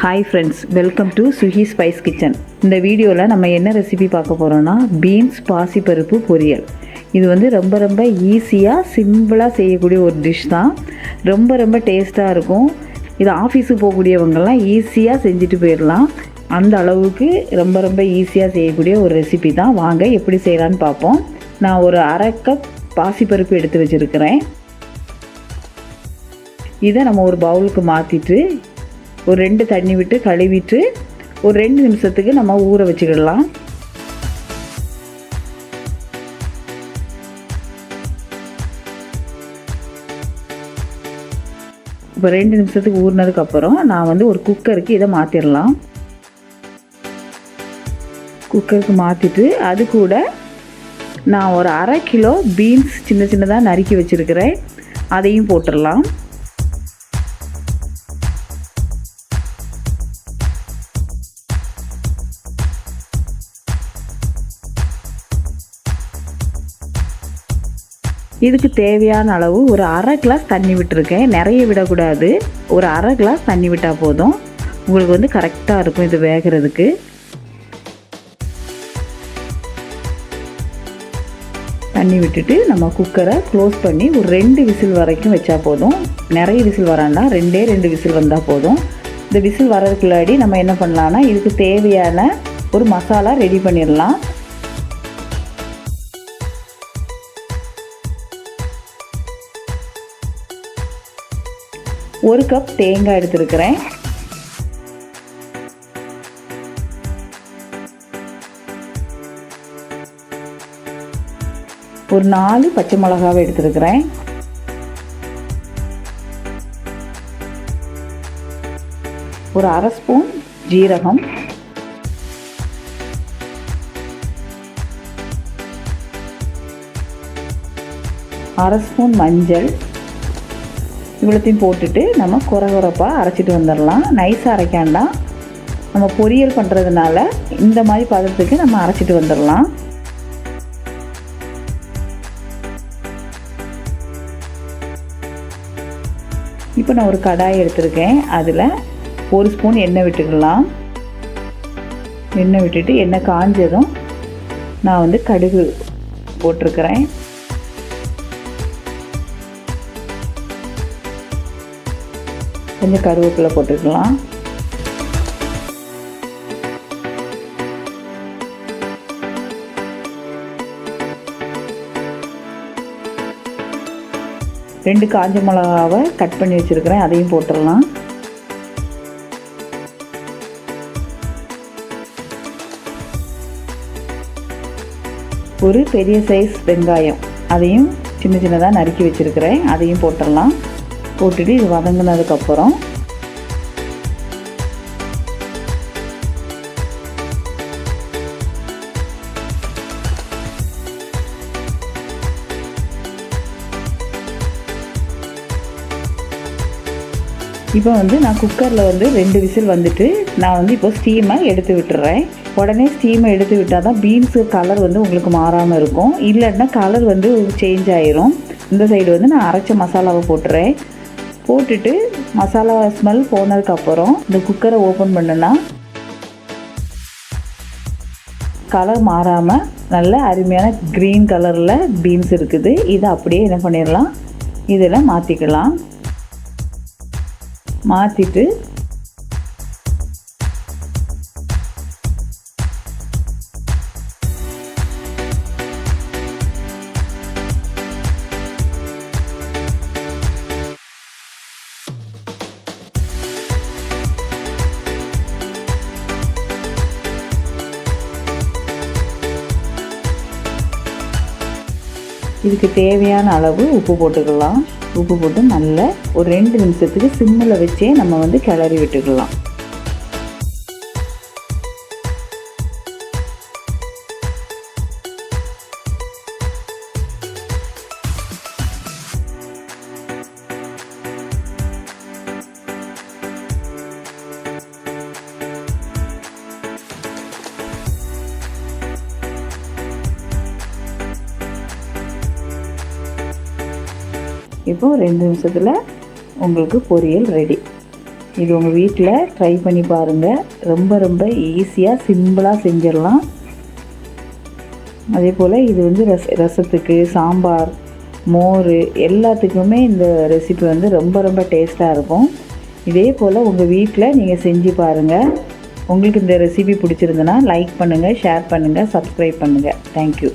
Hi friends, welcome to Suhi spice kitchen. இந்த வீடியோவில் நம்ம என்ன ரெசிபி பார்க்க போகிறோன்னா பீன்ஸ் பாசிப்பருப்பு பொரியல். இது வந்து ரொம்ப ரொம்ப ஈஸியாக சிம்பிளாக செய்யக்கூடிய ஒரு டிஷ் தான். ரொம்ப டேஸ்ட்டாக இருக்கும். இது ஆஃபீஸுக்கு போகக்கூடியவங்கெல்லாம் ஈஸியாக செஞ்சுட்டு போயிடலாம். அந்த அளவுக்கு ரொம்ப ஈஸியாக செய்யக்கூடிய ஒரு ரெசிபி தான். வாங்க எப்படி செய்யலான்னு பார்ப்போம். நான் ஒரு அரை கப் பாசிப்பருப்பு எடுத்து வச்சுருக்கிறேன். இதை நம்ம ஒரு பவுலுக்கு மாற்றிட்டு ஒரு 2 தண்ணி விட்டு கழுவிட்டு ஒரு 2 நிமிஷத்துக்கு நம்ம ஊற வச்சுக்கிடலாம். இப்போ 2 நிமிஷத்துக்கு ஊறினதுக்கப்புறம் நான் வந்து ஒரு குக்கருக்கு இதை மாற்றிடலாம். குக்கருக்கு மாற்றிட்டு அது கூட நான் ஒரு அரை கிலோ பீன்ஸ் சின்னதாக நறுக்கி வச்சுருக்கிறேன். அதையும் போட்டுடலாம். இதுக்கு தேவையான அளவு ஒரு அரை கிளாஸ் தண்ணி விட்டுருக்கேன். நிறைய விடக்கூடாது. ஒரு அரை கிளாஸ் தண்ணி விட்டால் போதும். உங்களுக்கு வந்து கரெக்டாக இருக்கும் இது வேகிறதுக்கு. தண்ணி விட்டுட்டு நம்ம குக்கரை க்ளோஸ் பண்ணி ஒரு 2 விசில் வரைக்கும் வச்சா போதும். நிறைய விசில் வராண்டா, 2 விசில் வந்தால் போதும். இந்த விசில் வர்றதுக்குள்ளாடி நம்ம என்ன பண்ணலான்னா இதுக்கு தேவையான ஒரு மசாலா ரெடி பண்ணிடலாம். ஒரு கப் தேங்காய் எடுத்துருக்கிறேன். ஒரு 4 பச்சை மிளகாவை எடுத்துருக்கிறேன். ஒரு அரை ஸ்பூன் ஜீரகம், அரை ஸ்பூன் மஞ்சள், இவ்வளோத்தையும் போட்டுட்டு நம்ம குறப்பாக அரைச்சிட்டு வந்துடலாம். நைஸாக அரைக்காண்டாம். நம்ம பொரியல் பண்ணுறதுனால இந்த மாதிரி பதத்துக்கு நம்ம அரைச்சிட்டு வந்துடலாம். இப்போ நான் ஒரு கடாய் எடுத்திருக்கேன். அதில் 1 ஸ்பூன் எண்ணெய் விட்டுக்கலாம். எண்ணெய் விட்டுட்டு எண்ணெய் காஞ்சதும் நான் வந்து கடுகு போட்டிருக்கிறேன். கொஞ்சம் கருவேப்பிலை போட்டுக்கலாம். ரெண்டு காஞ்ச மிளகாவை கட் பண்ணி வச்சுருக்கிறேன். அதையும் போட்டுடலாம். ஒரு பெரிய சைஸ் வெங்காயம், அதையும் சின்னதாக நறுக்கி வச்சுருக்கிறேன். அதையும் போட்டுடலாம். போட்டுட்டு இது வதங்கினதுக்கப்புறம் இப்போ வந்து நான் குக்கரில் வந்து 2 விசில் வந்துட்டு நான் வந்து இப்போ ஸ்டீமை எடுத்து விட்டுறேன். உடனே ஸ்டீமை எடுத்து விட்டால் தான் பீன்ஸு கலர் வந்து உங்களுக்கு மாறாமல் இருக்கும். இல்லைன்னா கலர் வந்து சேஞ்ச் ஆயிரும். இந்த சைடு வந்து நான் அரைச்ச மசாலாவை போட்டுறேன். போட்டுட்டு மசாலா ஸ்மெல் போனதுக்கப்புறம் இந்த குக்கரை ஓப்பன் பண்ணுனா கலர் மாறாமல் நல்ல அருமையான க்ரீன் கலரில் பீன்ஸ் இருக்குது. இதை அப்படியே என்ன பண்ணிடலாம், இதில் மாற்றிக்கலாம். மாற்றிட்டு இதுக்கு தேவையான அளவு உப்பு போட்டுக்கலாம். உப்பு போட்டு நல்லா ஒரு 2 நிமிஷத்துக்கு சிம்மில் வச்சே நம்ம வந்து கிளறி விட்டுக்கலாம். இப்போ 2 நிமிஷத்தில் உங்களுக்கு பொரியல் ரெடி. இது உங்கள் வீட்டில் ட்ரை பண்ணி பாருங்கள். ரொம்ப ரொம்ப ஈஸியாக சிம்பிளாக செஞ்சிடலாம். அதே போல் இது வந்து ரசத்துக்கு, சாம்பார், மோர் எல்லாத்துக்குமே இந்த ரெசிபி வந்து ரொம்ப ரொம்ப டேஸ்ட்டாக இருக்கும். இதே போல் உங்கள் வீட்டில் நீங்கள் செஞ்சு பாருங்கள். உங்களுக்கு இந்த ரெசிபி பிடிச்சிருந்துன்னா லைக் பண்ணுங்கள், ஷேர் பண்ணுங்கள், சப்ஸ்கிரைப் பண்ணுங்கள். தேங்க்யூ.